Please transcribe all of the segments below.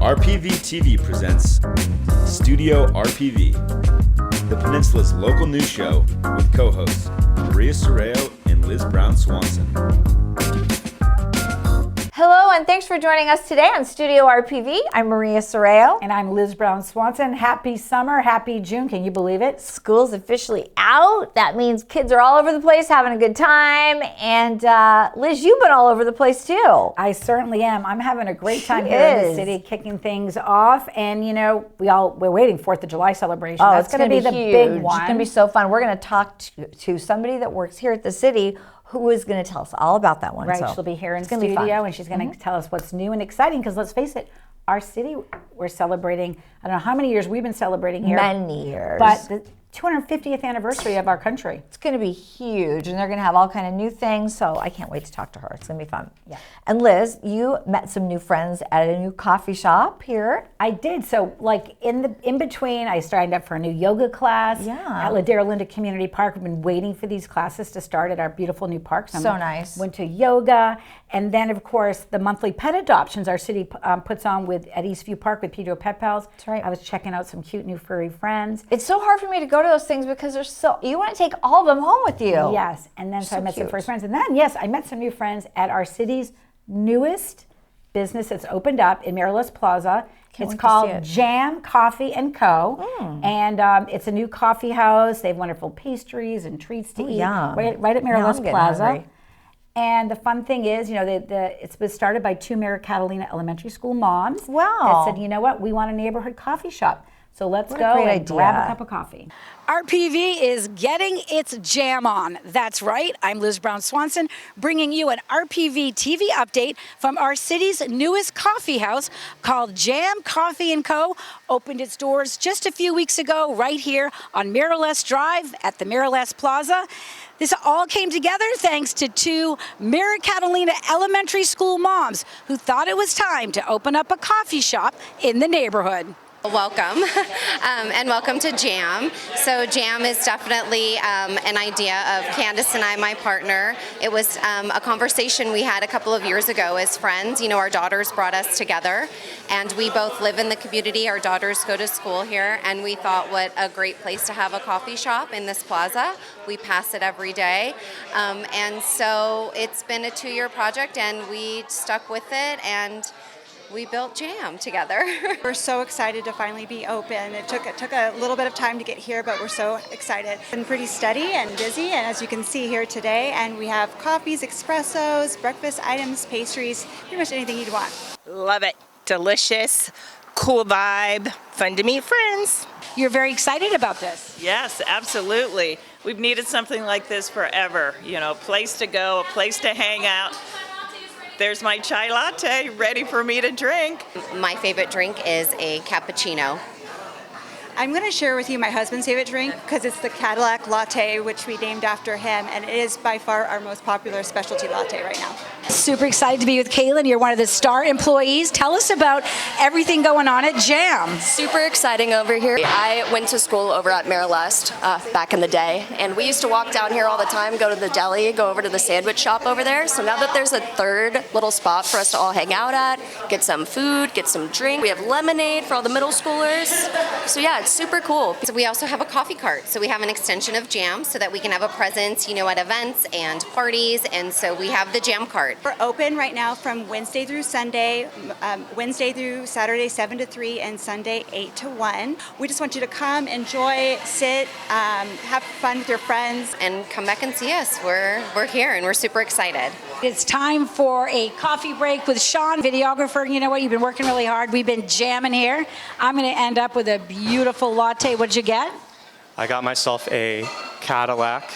RPV TV presents Studio RPV, the Peninsula's local news show with co-hosts Maria Serrao and Liz Swanson. Hello, and thanks for joining us today on Studio RPV. I'm Maria Serrao. And I'm Liz Swanson. Happy summer, happy June. Can you believe it? School's officially out. That means kids are all over the place having a good time. And Liz, you've been all over the place too. I certainly am. I'm having a great time here in the city, kicking things off. And you know, we're waiting 4th of July celebration. Oh, that's going to be the huge. big one. It's going to be so fun. We're going to talk to somebody that works here at the city who is going to tell us all about that one. Right, so she'll be here in studio, and she's going to tell us what's new and exciting. Because let's face it, our city, we're celebrating. I don't know how many years we've been celebrating here. Many years, but the 250th anniversary of our country. It's going to be huge, and they're going to have all kind of new things. So I can't wait to talk to her. It's going to be fun. Yeah. And Liz, you met some new friends at a new coffee shop here. I did. So, like in between, I signed up for a new yoga class at Ladera Linda Community Park. We've been waiting for these classes to start at our beautiful new park. So nice. Went to yoga, and then of course the monthly pet adoptions our city puts on at Eastview Park with Pedro Pet Pals. That's right. I was checking out some cute new furry friends. It's so hard for me to go to those things because you want to take all of them home with you. Yes, and then so I met some furry friends, and then I met some new friends at our city's newest business that's opened up in Maryland Plaza. It's called Jam Coffee & Co. And it's a new coffee house. They have wonderful pastries and treats to eat right at Maryland Plaza. Hungry. And the fun thing is, you know, it's been started by 2 Mary Catalina Elementary School moms. Wow. That said, you know what, we want a neighborhood coffee shop. So let's go and grab a cup of coffee. RPV is getting its jam on. That's right. I'm Liz Swanson, bringing you an RPV TV update from our city's newest coffee house called Jam Coffee & Co. Opened its doors just a few weeks ago right here on Maryland Drive at the Maryland Plaza. This all came together thanks to 2 Mary Catalina Elementary School moms who thought it was time to open up a coffee shop in the neighborhood. Welcome, and welcome to Jam. So Jam is definitely an idea of Candace and I, my partner. It was a conversation we had a couple of years ago as friends. You know, our daughters brought us together, and we both live in the community. Our daughters go to school here, and we thought what a great place to have a coffee shop in this plaza. We pass it every day, and so it's been a 2-year project, and we stuck with it, and we built Jam together. We're so excited to finally be open. It took a little bit of time to get here, but we're so excited. It's been pretty steady and busy, and as you can see here today, and we have coffees, espressos, breakfast items, pastries, pretty much anything you'd want. Love it. Delicious, cool vibe, fun to meet friends. You're very excited about this. Yes, absolutely. We've needed something like this forever. You know, a place to go, a place to hang out. There's my chai latte ready for me to drink. My favorite drink is a cappuccino. I'm going to share with you my husband's favorite drink because it's the Cadillac latte, which we named after him, and it is by far our most popular specialty latte right now. Super excited to be with Kaylin. You're one of the star employees. Tell us about everything going on at Jam. Super exciting over here. I went to school over at Maryland back in the day, and we used to walk down here all the time, go to the deli, go over to the sandwich shop over there. So now that there's a third little spot for us to all hang out at, get some food, get some drink. We have lemonade for all the middle schoolers. So yeah, it's super cool. So we also have a coffee cart. So we have an extension of Jam so that we can have a presence, you know, at events and parties. And so we have the Jam cart. We're open right now from Wednesday through Sunday, Wednesday through Saturday 7 to 3, and Sunday 8 to 1. We just want you to come, enjoy, sit, have fun with your friends. And come back and see us. We're here and we're super excited. It's time for a coffee break with Sean, videographer. You know what? You've been working really hard. We've been jamming here. I'm going to end up with a beautiful latte. What did you get? I got myself a Cadillac,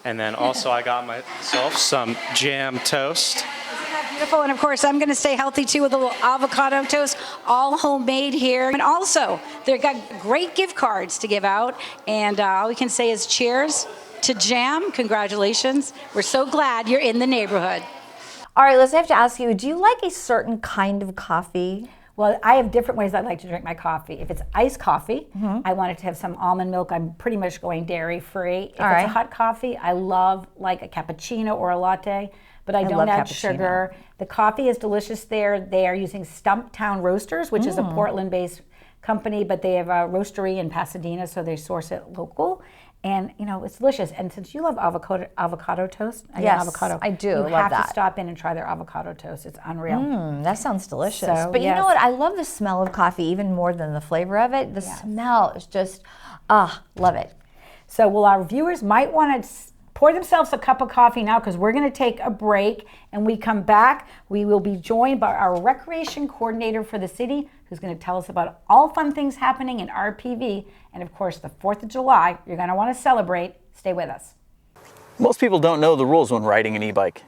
and then also I got myself some jam toast. Isn't that beautiful? And of course, I'm going to stay healthy too with a little avocado toast, all homemade here. And also, they've got great gift cards to give out, and all we can say is cheers to Jam. Congratulations. We're so glad you're in the neighborhood. All right, Liz, I have to ask you, do you like a certain kind of coffee? Well, I have different ways I like to drink my coffee. If it's iced coffee, I want it to have some almond milk. I'm pretty much going dairy free. If it's a hot coffee, I love like a cappuccino or a latte. but I don't love add cappuccino. sugar. The coffee is delicious there. They are using Stumptown Roasters, which is a Portland-based company, but they have a roastery in Pasadena, so they source it local. And, it's delicious. And since you love avocado toast, I do. You Love have that. to stop in and try their avocado toast. It's unreal. That sounds delicious. So, but you know what? I love the smell of coffee even more than the flavor of it. The smell is just, love it. So, our viewers might want to pour themselves a cup of coffee now because we're going to take a break. And we come back, we will be joined by our recreation coordinator for the city, who's going to tell us about all fun things happening in RPV. And of course, the 4th of July, you're going to want to celebrate. Stay with us. Most people don't know the rules when riding an e-bike.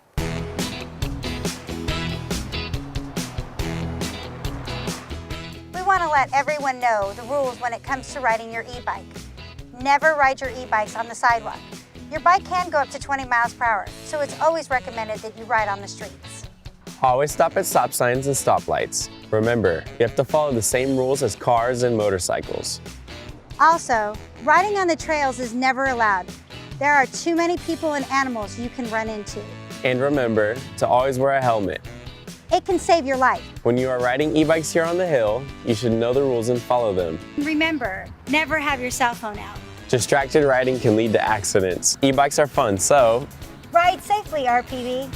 We want to let everyone know the rules when it comes to riding your e-bike. Never ride your e-bikes on the sidewalk. Your bike can go up to 20 miles per hour, so it's always recommended that you ride on the streets. Always stop at stop signs and stoplights. Remember, you have to follow the same rules as cars and motorcycles. Also, riding on the trails is never allowed. There are too many people and animals you can run into. And remember to always wear a helmet. It can save your life. When you are riding e-bikes here on the hill, you should know the rules and follow them. Remember, never have your cell phone out. Distracted riding can lead to accidents. E-bikes are fun, so Ride safely, RPV.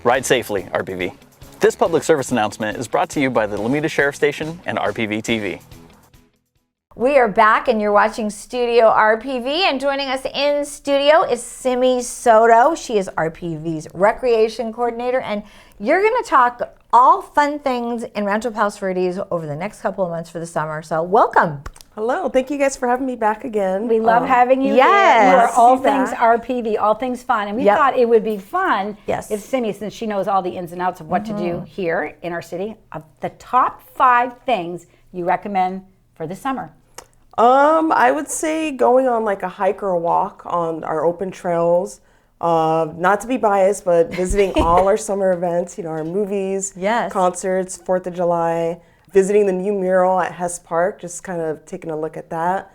Ride safely, RPV. This public service announcement is brought to you by the Lomita Sheriff Station and RPV TV. We are back and you're watching Studio RPV, and joining us in studio is Simi Soto. She is RPV's recreation coordinator, and you're going to talk all fun things in Rancho Palos Verdes over the next couple of months for the summer. So welcome. Hello, thank you guys for having me back again. We love having you. Yes. You are all things RPV, all things fun. And we thought it would be fun if Simi, since she knows all the ins and outs of what to do here in our city, of the top 5 things you recommend for the summer. I would say going on like a hike or a walk on our open trails. Not to be biased, but visiting all our summer events, our movies, concerts, 4th of July, visiting the new mural at Hess Park, just kind of taking a look at that.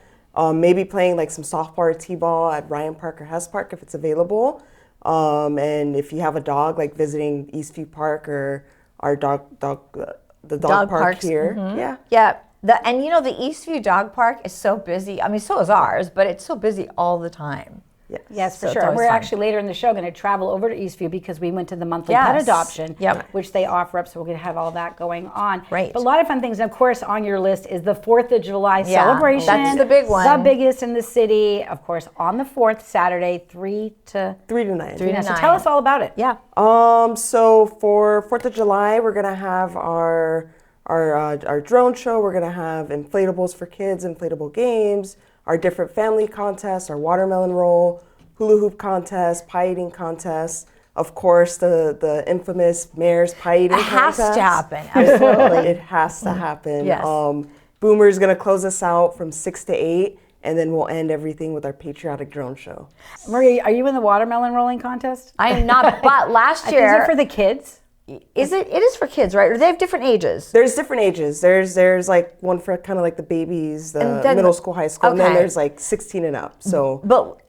Maybe playing like some softball or t-ball at Ryan Park or Hess Park if it's available. And if you have a dog, like visiting Eastview Park or our dog park parks here. Yeah. And the Eastview Dog Park is so busy. I mean, so is ours, but it's so busy all the time. Yes, for So it's sure. always We're fun. actually later in the show going to travel over to Eastview because we went to the monthly pet adoption, which they offer up. So we're going to have all that going on. Right. But a lot of fun things. And of course, on your list is the 4th of July celebration. That's the big one. The biggest in the city, of course, on the 4th, Saturday, 3 to 9. 3 to 9. So tell us all about it. Yeah. So for 4th of July, we're gonna have our drone show. We're gonna have inflatables for kids, inflatable games, our different family contests, our watermelon roll, hula hoop contest, pie eating contest. Of course, the infamous mayor's pie eating contest. It has to happen. Absolutely. It has to happen. Yes. Boomer's gonna close us out from 6 to 8. And then we'll end everything with our patriotic drone show. Maria, are you in the watermelon rolling contest? I am not, but last year. Is it for the kids? It is for kids, right? Or they have different ages? There's different ages. There's like one for kind of like the babies, the middle school, high school, and then there's like 16 and up. So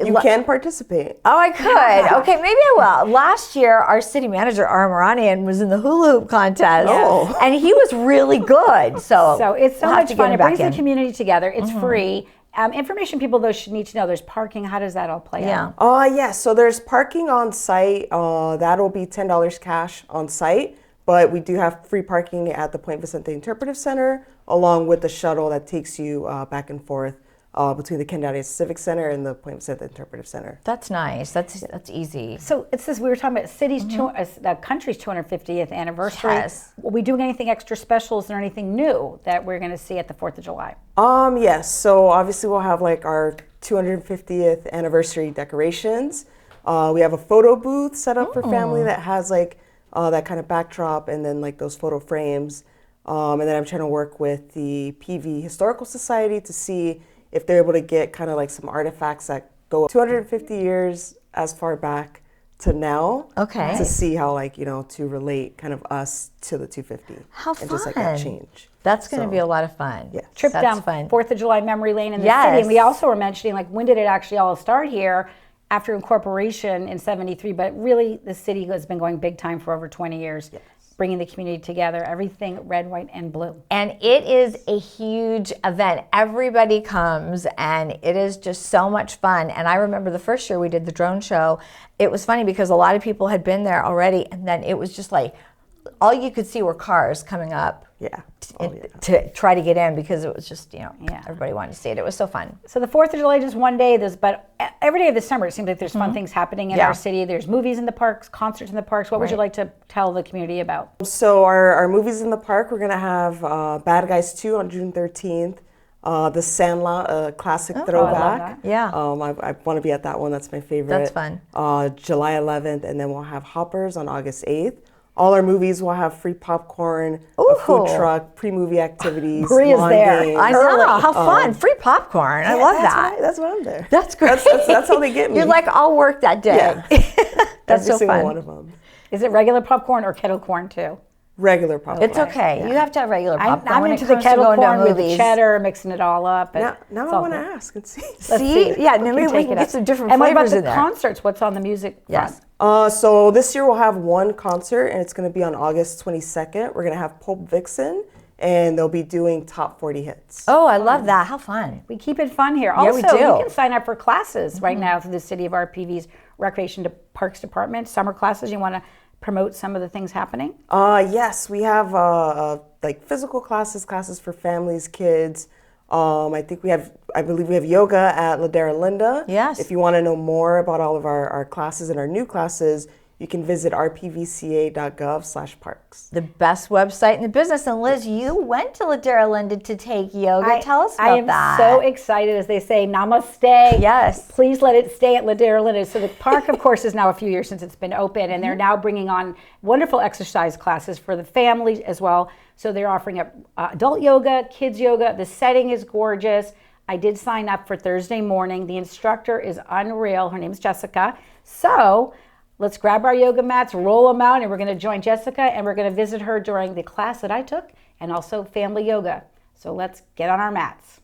you can participate. Oh, I could. Okay, maybe I will. Last year, our city manager, Ara Maranian, was in the hula hoop contest, and he was really good. So it's so we'll have much to get fun. him It back brings in. the community together. It's free. Information people, though, should need to know. There's parking. How does that all play out? Yes. So there's parking on site. That'll be $10 cash on site. But we do have free parking at the Point Vicente Interpretive Center, along with the shuttle that takes you back and forth between the Candelaria Civic Center and the Point Vicente Interpretive Center. That's nice. That's easy. So it's this, we were talking about city's the country's 250th anniversary. Yes. Are we doing anything extra special? Is there anything new that we're going to see at the 4th of July? Yes. So obviously we'll have like our 250th anniversary decorations. We have a photo booth set up for family that has like that kind of backdrop and then like those photo frames. And then I'm trying to work with the PV Historical Society to see if they're able to get kind of like some artifacts that go 250 years as far back to now. Okay. To see how like, to relate kind of us to the 250. How and just like that change. That's going to be a lot of fun. Yeah. Trip That's down fun. 4th of July memory lane in the city. And we also were mentioning, like, when did it actually all start here? after incorporation in 73, but really the city has been going big time for over 20 years, bringing the community together, everything red, white, and blue. And it is a huge event. Everybody comes, and it is just so much fun. And I remember the first year we did the drone show, it was funny because a lot of people had been there already, and then it was just like, all you could see were cars coming up to try to get in, because it was just, everybody wanted to see it. It was so fun. So the 4th of July is just one day, but every day of the summer it seems like there's fun things happening in our city. There's movies in the parks, concerts in the parks. What would you like to tell the community about? So our movies in the park, we're going to have Bad Guys 2 on June 13th. The Sandlot, classic throwback. Yeah. I want to be at that one. That's my favorite. That's fun. July 11th, and then we'll have Hoppers on August 8th. All our movies will have free popcorn, a food truck, pre-movie activities. Maria's there. Games. I know. How fun. Free popcorn. I love that. That's why I'm there. That's great. That's how they get me. You're like, I'll work that day. Yeah. That's Every so single fun. one of them. Is it regular popcorn or kettle corn too? Regular popcorn. It's okay. You have to have regular popcorn. I'm when into it the comes to kettle going to corn with the movies. cheddar, mixing it all up. Now I want to ask and see. Yeah, maybe we can get some different and flavors what about in the there. concerts? What's on the music front? Yes. So this year we'll have one concert, and it's going to be on August 22nd. We're going to have Pulp Vixen, and they'll be doing top 40 hits. Oh, I love that. How fun. We keep it fun here. Yeah, Also, we do. you can sign up for classes right now through the City of RPV's Recreation Parks Department. Summer classes. You want to promote some of the things happening? Yes, we have like physical classes for families, kids. I believe we have yoga at Ladera Linda. Yes. If you want to know more about all of our classes and our new classes, you can visit rpvca.gov/parks. The best website in the business. And Liz, you went to Ladera Linda to take yoga. Tell us about that. I am so excited, as they say, namaste. Yes. Please let it stay at Ladera Linda. So the park, of course, is now a few years since it's been open, and they're now bringing on wonderful exercise classes for the family as well. So they're offering up adult yoga, kids yoga. The setting is gorgeous. I did sign up for Thursday morning. The instructor is unreal. Her name is Jessica. So let's grab our yoga mats, roll them out, and we're going to join Jessica, and we're going to visit her during the class that I took, and also family yoga. So let's get on our mats.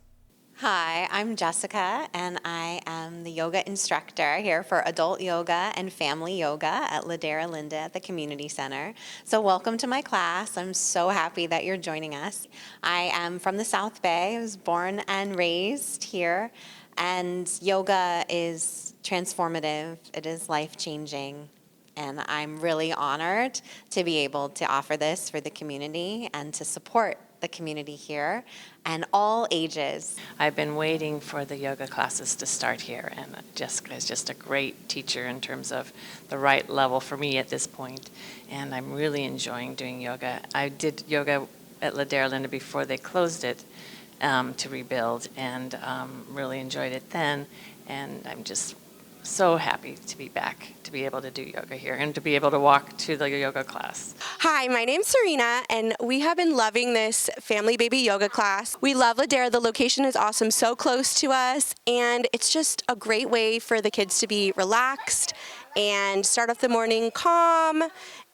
Hi, I'm Jessica, and I am the yoga instructor here for adult yoga and family yoga at Ladera Linda at the Community Center. So welcome to my class. I'm so happy that you're joining us. I am from the South Bay. I was born and raised here, and yoga is transformative. It is life-changing, and I'm really honored to be able to offer this for the community and to support the community here and all ages. I've been waiting for the yoga classes to start here, and Jessica is just a great teacher in terms of the right level for me at this point, and I'm really enjoying doing yoga. I did yoga at Ladera Linda before they closed it to rebuild, and really enjoyed it then, and I'm just so happy to be back, to be able to do yoga here and to be able to walk to the yoga class. Hi, my name's Serena, and we have been loving this family baby yoga class. We love Ladera. The location is awesome, so close to us, and it's just a great way for the kids to be relaxed and start off the morning calm,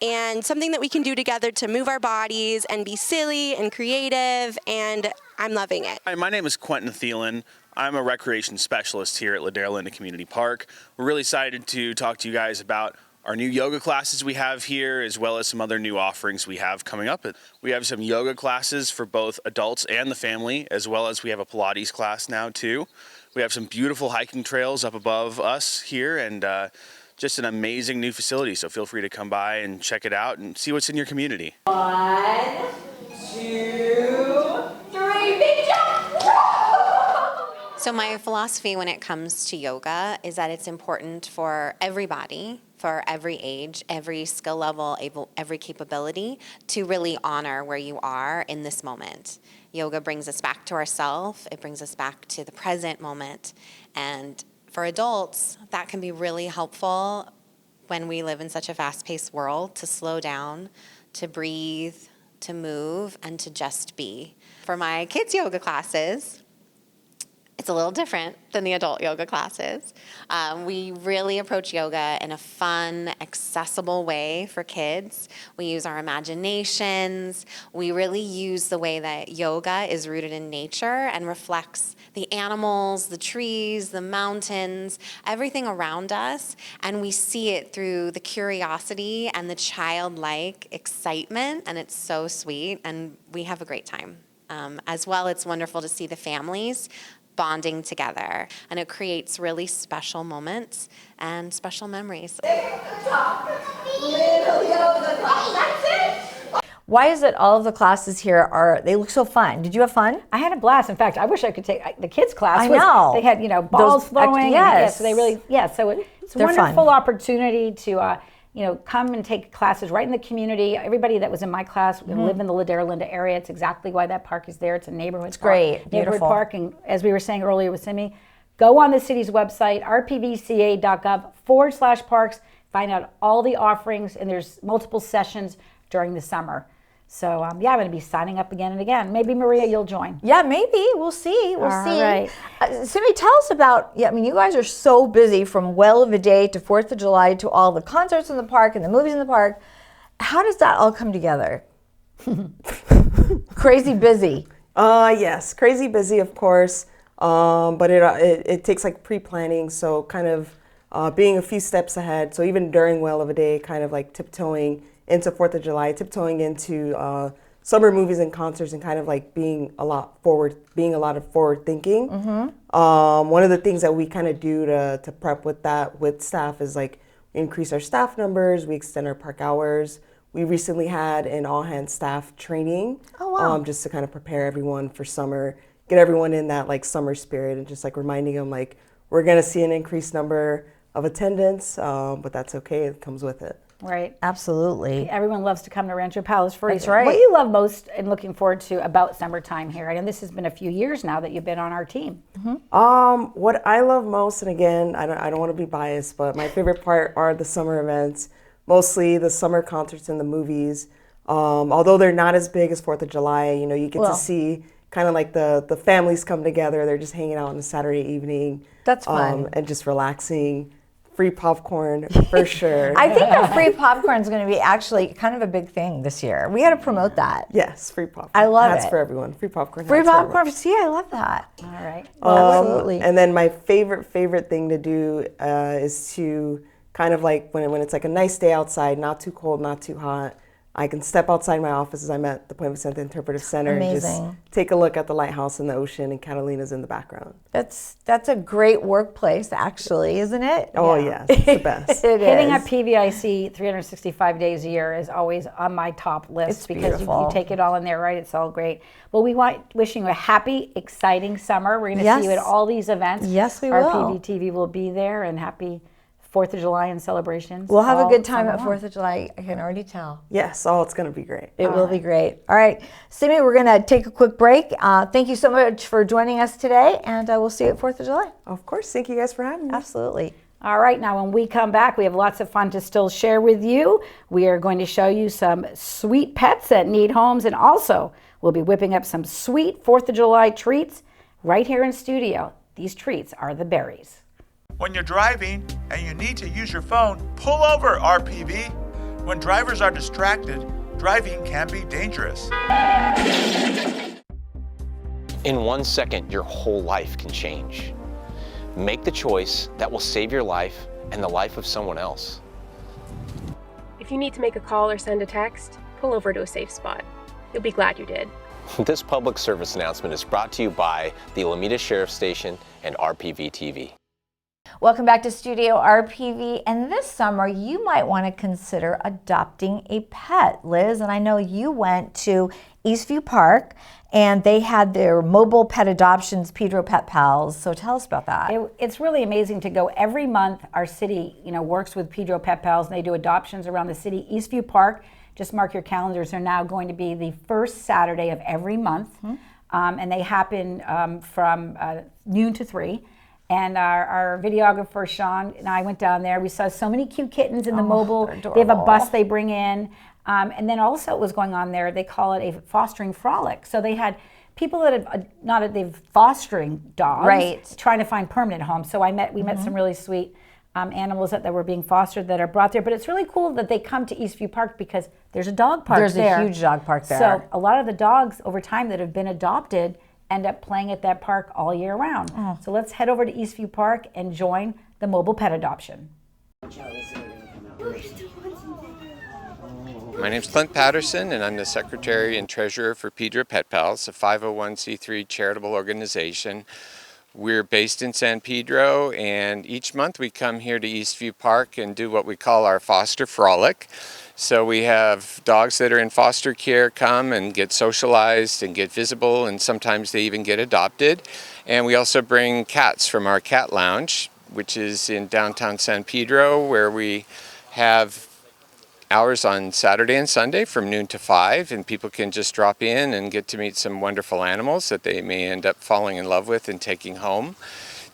and something that we can do together to move our bodies and be silly and creative, and I'm loving it. Hi, my name is Quentin Thielen. I'm a recreation specialist here at Ladera Linda Community Park. We're really excited to talk to you guys about our new yoga classes we have here, as well as some other new offerings we have coming up. We have some yoga classes for both adults and the family, as well as we have a Pilates class now too. We have some beautiful hiking trails up above us here, and just an amazing new facility. So feel free to come by and check it out and see what's in your community. 1, 2, 3, big jump! So my philosophy when it comes to yoga is that it's important for everybody, for every age, every skill level, every capability, to really honor where you are in this moment. Yoga brings us back to ourselves. It brings us back to the present moment. And for adults, that can be really helpful when we live in such a fast-paced world, to slow down, to breathe, to move, and to just be. For my kids' yoga classes, It's a little different than the adult yoga classes. We really approach yoga in a fun, accessible way for kids. We use our imaginations. We really use the way that yoga is rooted in nature and reflects the animals, the trees, the mountains, everything around us. And we see it through the curiosity and the childlike excitement. And it's so sweet. And we have a great time. As well, it's wonderful to see the families bonding together, and it creates really special moments and special memories. Why is it all of the classes here they look so fun? Did you have fun? I had a blast. In fact, I wish I could take the kids class. I know. They had, balls flowing. Yes. So they really, so it's a wonderful opportunity to, come and take classes right in the community. Everybody that was in my class live in the Ladera Linda area. It's exactly why that park is there. It's a neighborhood park. Great, Neighborhood beautiful. park, and as we were saying earlier with Simi, go on the city's website, rpvca.gov/parks, find out all the offerings, and there's multiple sessions during the summer. So, I'm going to be signing up again and again. Maybe, Maria, you'll join. Yeah, maybe. We'll see. We'll see. Right. Simi, tell us about, you guys are so busy from Well of a Day to 4th of July to all the concerts in the park and the movies in the park. How does that all come together? Crazy busy. Yes, crazy busy, of course. But it takes like pre-planning, so kind of being a few steps ahead. So even during Well of a Day, kind of like tiptoeing into 4th of July, tiptoeing into summer movies and concerts, and kind of like being a lot of forward thinking. One of the things that we kind of do to prep with that with staff is like increase our staff numbers, we extend our park hours. We recently had an all-hands staff training, just to kind of prepare everyone for summer, get everyone in that like summer spirit, and just like reminding them like we're gonna see an increased number of attendance, but that's okay, it comes with it. Right. Absolutely. Everyone loves to come to Rancho Palos for That's right. What do you love most and looking forward to about summertime here? I know this has been a few years now that you've been on our team. What I love most, and again, I don't want to be biased, but my favorite part are the summer events, mostly the summer concerts and the movies. Although they're not as big as 4th of July, you get to see kind of like the families come together. They're just hanging out on a Saturday evening. That's fun. And just relaxing. Free popcorn for sure. I think the free popcorn is going to be actually kind of a big thing this year. We got to promote that. Yes, free popcorn. I love hats it. for everyone. Free popcorn. Free hats for popcorn. everyone. See, I love that. All right. Absolutely. And then my favorite thing to do is to kind of like when it's like a nice day outside, not too cold, not too hot, I can step outside my office as I'm at the Point Vicente Interpretive Center and just take a look at the lighthouse and the ocean, and Catalina's in the background. That's a great workplace, actually, isn't it? Oh, yeah. It's the best. Hitting a PVIC 365 days a year is always on my top list. It's because beautiful. you take it all in there, right? It's all great. Well, we want wishing you a happy, exciting summer. We're going to see you at all these events. Yes, we will. RPV TV will be there, and happy 4th of July and celebrations. We'll have a good time at 4th of July. I can already tell. Yes, it's going to be great. It will be great. All right, Simi, we're going to take a quick break. Thank you so much for joining us today, and we'll see you at 4th of July. Of course. Thank you guys for having me. Absolutely. All right, now when we come back, we have lots of fun to still share with you. We are going to show you some sweet pets that need homes, and also we'll be whipping up some sweet 4th of July treats right here in studio. These treats are the berries. When you're driving and you need to use your phone, pull over, RPV. When drivers are distracted, driving can be dangerous. In 1 second, your whole life can change. Make the choice that will save your life and the life of someone else. If you need to make a call or send a text, pull over to a safe spot. You'll be glad you did. This public service announcement is brought to you by the Alameda Sheriff Station and RPV TV. Welcome back to Studio RPV, and this summer you might want to consider adopting a pet, Liz, and I know you went to Eastview Park and they had their mobile pet adoptions, Pedro Pet Pals, so tell us about that. It's really amazing to go every month. Our city works with Pedro Pet Pals, and they do adoptions around the city. Eastview Park, just mark your calendars, are now going to be the first Saturday of every month, and they happen from noon to 3. And our videographer, Sean, and I went down there. We saw so many cute kittens in the mobile. They have a bus they bring in. And then also what was going on there, they call it a fostering frolic. So they had people that have they've fostering dogs, right, trying to find permanent homes. So we met some really sweet animals that were being fostered that are brought there. But it's really cool that they come to Eastview Park because there's a dog park there. There's a huge dog park there. So a lot of the dogs over time that have been adopted end up playing at that park all year round. So let's head over to Eastview Park and join the mobile pet adoption. My name's Clint Patterson, and I'm the Secretary and Treasurer for Pedro Pet Pals, a 501c3 charitable organization. We're based in San Pedro, and each month we come here to Eastview Park and do what we call our Foster Frolic. So we have dogs that are in foster care come and get socialized and get visible, and sometimes they even get adopted. And we also bring cats from our cat lounge, which is in downtown San Pedro, where we have hours on Saturday and Sunday from noon to 5, and people can just drop in and get to meet some wonderful animals that they may end up falling in love with and taking home.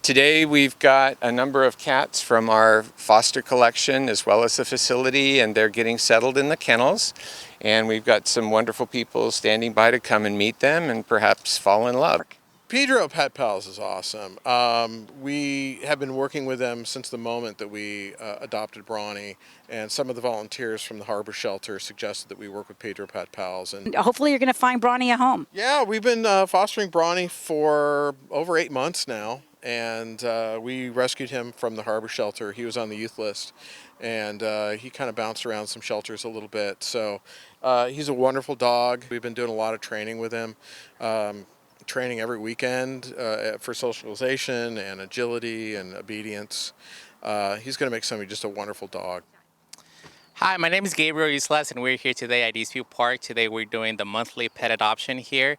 Today we've got a number of cats from our foster collection as well as the facility, and they're getting settled in the kennels, and we've got some wonderful people standing by to come and meet them and perhaps fall in love. Pedro Pet Pals is awesome. We have been working with them since the moment that we adopted Brawny, and some of the volunteers from the Harbor Shelter suggested that we work with Pedro Pet Pals. And hopefully you're going to find Brawny a home. Yeah, we've been fostering Brawny for over 8 months now, and we rescued him from the Harbor Shelter. He was on the youth list, and he kind of bounced around some shelters a little bit. So he's a wonderful dog. We've been doing a lot of training with him. Training every weekend for socialization and agility and obedience. He's going to make somebody just a wonderful dog. Hi, my name is Gabriel Islas, and we're here today at Eastview Park. Today we're doing the monthly pet adoption here.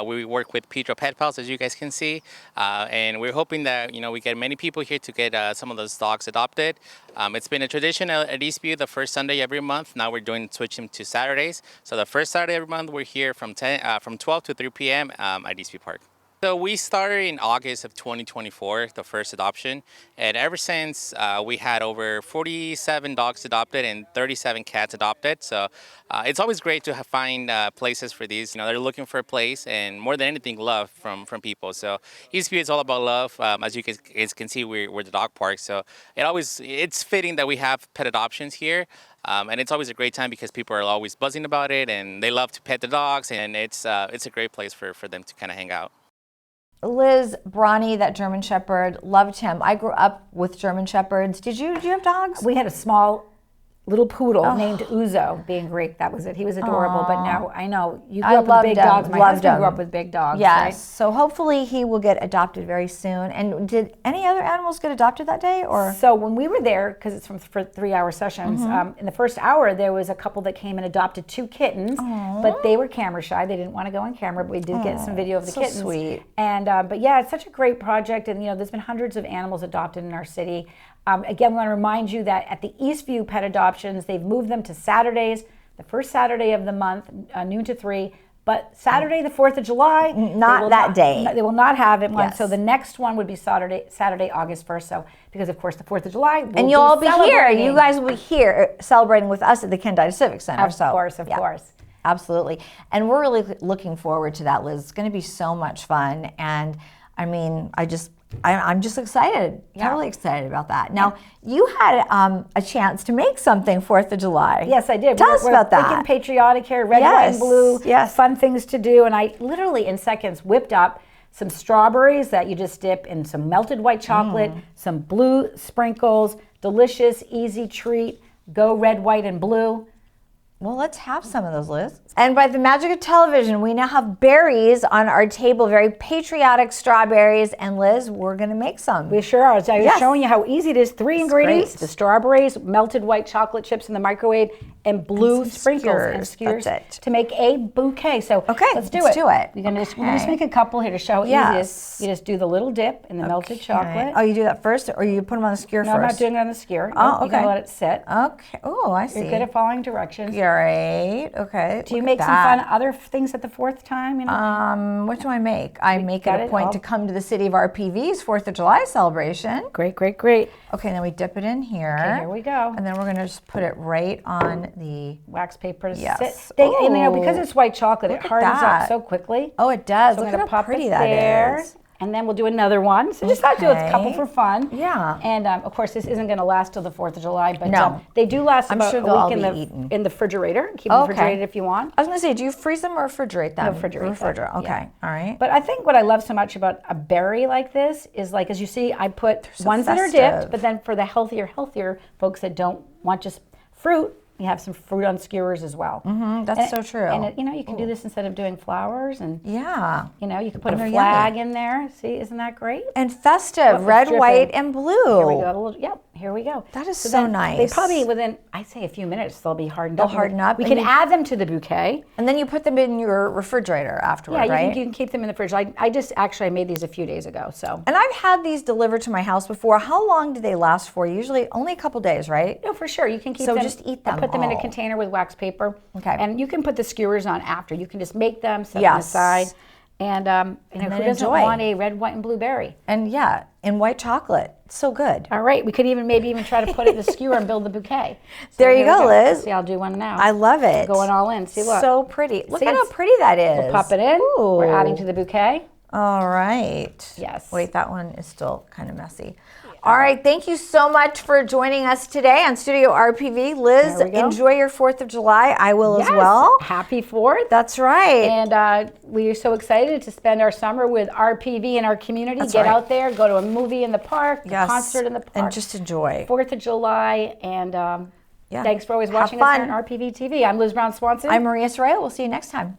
We work with Pedro Pet Pals, as you guys can see, and we're hoping that we get many people here to get some of those dogs adopted. It's been a tradition at Eastview the first Sunday every month. Now we're switching to Saturdays. So the first Saturday every month we're here from 12 to 3 p.m. At Eastview Park. So we started in August of 2024, the first adoption, and ever since we had over 47 dogs adopted and 37 cats adopted. So it's always great to find places for these. They're looking for a place, and more than anything, love from people. So Eastview is all about love. As you guys can see, we're the dog park, so it's fitting that we have pet adoptions here. And it's always a great time because people are always buzzing about it, and they love to pet the dogs, and it's a great place for them to kind of hang out. Liz, Brawny, that German Shepherd, loved him. I grew up with German Shepherds. Did you have dogs? We had a small little poodle named Uzo, being Greek. That was it. He was adorable. But now I know you grew up with big dogs. My husband grew up with big dogs. Yes. Right? So hopefully he will get adopted very soon. And did any other animals get adopted that day? Or so when we were there, because it's for 3-hour sessions, in the first hour there was a couple that came and adopted 2 kittens, but they were camera shy. They didn't want to go on camera, but we did get some video of the kittens. Sweet. And but yeah, it's such a great project, and there's been hundreds of animals adopted in our city. Again, we want to remind you that at the Eastview Pet Adoptions, they've moved them to Saturdays, the first Saturday of the month, noon to 3. But Saturday, the 4th of July, they will not have it. Yes. So the next one would be Saturday, August 1st. So because of course the 4th of July, and you'll all be here. You guys will be here celebrating with us at the Kendall Civic Center. Of course. Absolutely. And we're really looking forward to that, Liz. It's going to be so much fun. And I mean, I'm just excited, totally excited about that. Now, you had a chance to make something 4th of July. Yes, I did. Tell us about that. Thinking patriotic here, red, white, and blue. Yes. Fun things to do. And I literally in seconds whipped up some strawberries that you just dip in some melted white chocolate, some blue sprinkles, delicious, easy treat. Go red, white, and blue. Well, let's have some of those, Liz. And by the magic of television, we now have berries on our table, very patriotic strawberries. And Liz, we're going to make some. We sure are. So I was showing you how easy it is. 3 ingredients, great. the strawberries, melted white chocolate chips in the microwave, and blue sprinkles and skewers to make a bouquet. So let's do it. We're going to just make a couple here to show how easy it is. You just do the little dip in the melted chocolate. Oh, you do that first, or you put them on the skewer first? No, I'm not doing it on the skewer. Oh, okay. You're going to let it sit. Okay. Oh, I see. You're good at following directions. Great. Okay. Do you make some fun other things at the 4th time? What do I make? I make it a point to come to the city of RPV's 4th of July celebration. Great. Okay, then we dip it in here. Okay, here we go. And then we're going to just put it right on the wax paper to yes. sit. You know, because it's white chocolate, it hardens that. up so quickly. Oh, it does. So Look I'm at gonna how pop pretty it that there. is. And then we'll do another one. So just do a couple for fun. Yeah. And of course, this isn't going to last till the 4th of July, but no. They do last about sure a week in the refrigerator. Keep them refrigerated if you want. I was going to say, do you freeze them or refrigerate them? No, refrigerate. Okay. Yeah. All right. But I think what I love so much about a berry like this is, like, as you see, I put ones that are dipped, but then for the healthier folks that don't want just fruit, you have some fruit on skewers as well. That's so true. And you know, you can do this instead of doing flowers, and you know, you can put a they're flag yummy. in there. See, isn't that great? And festive, red, white, and blue. Here we go. Yep, here we go. That is so then nice. They probably within, I'd say, a few minutes, they'll be hardened up. They'll harden up. We can add them to the bouquet, and then you put them in your refrigerator afterward, yeah, right? You can keep them in the fridge. I just actually made these a few days ago, so. And I've had these delivered to my house before. How long do they last for? Usually only a couple days, right? No, for sure. You can keep them. So just eat them. Put them in a container with wax paper. Okay. And you can put the skewers on after. You can just make them, set them aside. And you know, who doesn't want a red, white, and blue berry? And yeah, in white chocolate. So good. All right, we could maybe even try to put it in the skewer and build the bouquet. So there you go, Liz. See, I'll do one now. I love it. Going all in. See, look. So pretty. Look See, at how pretty that is. We'll pop it in. Ooh. We're adding to the bouquet. All right. Yes. Wait, that one is still kind of messy. All right, thank you so much for joining us today on Studio RPV. Liz, enjoy your 4th of July. I will as well. Happy 4th. That's right. And we are so excited to spend our summer with RPV in our community. Get out there, go to a movie in the park, a concert in the park. And just enjoy. 4th of July. And thanks for always watching us here on RPV TV. I'm Liz Brown Swanson. I'm Maria Serrao. We'll see you next time.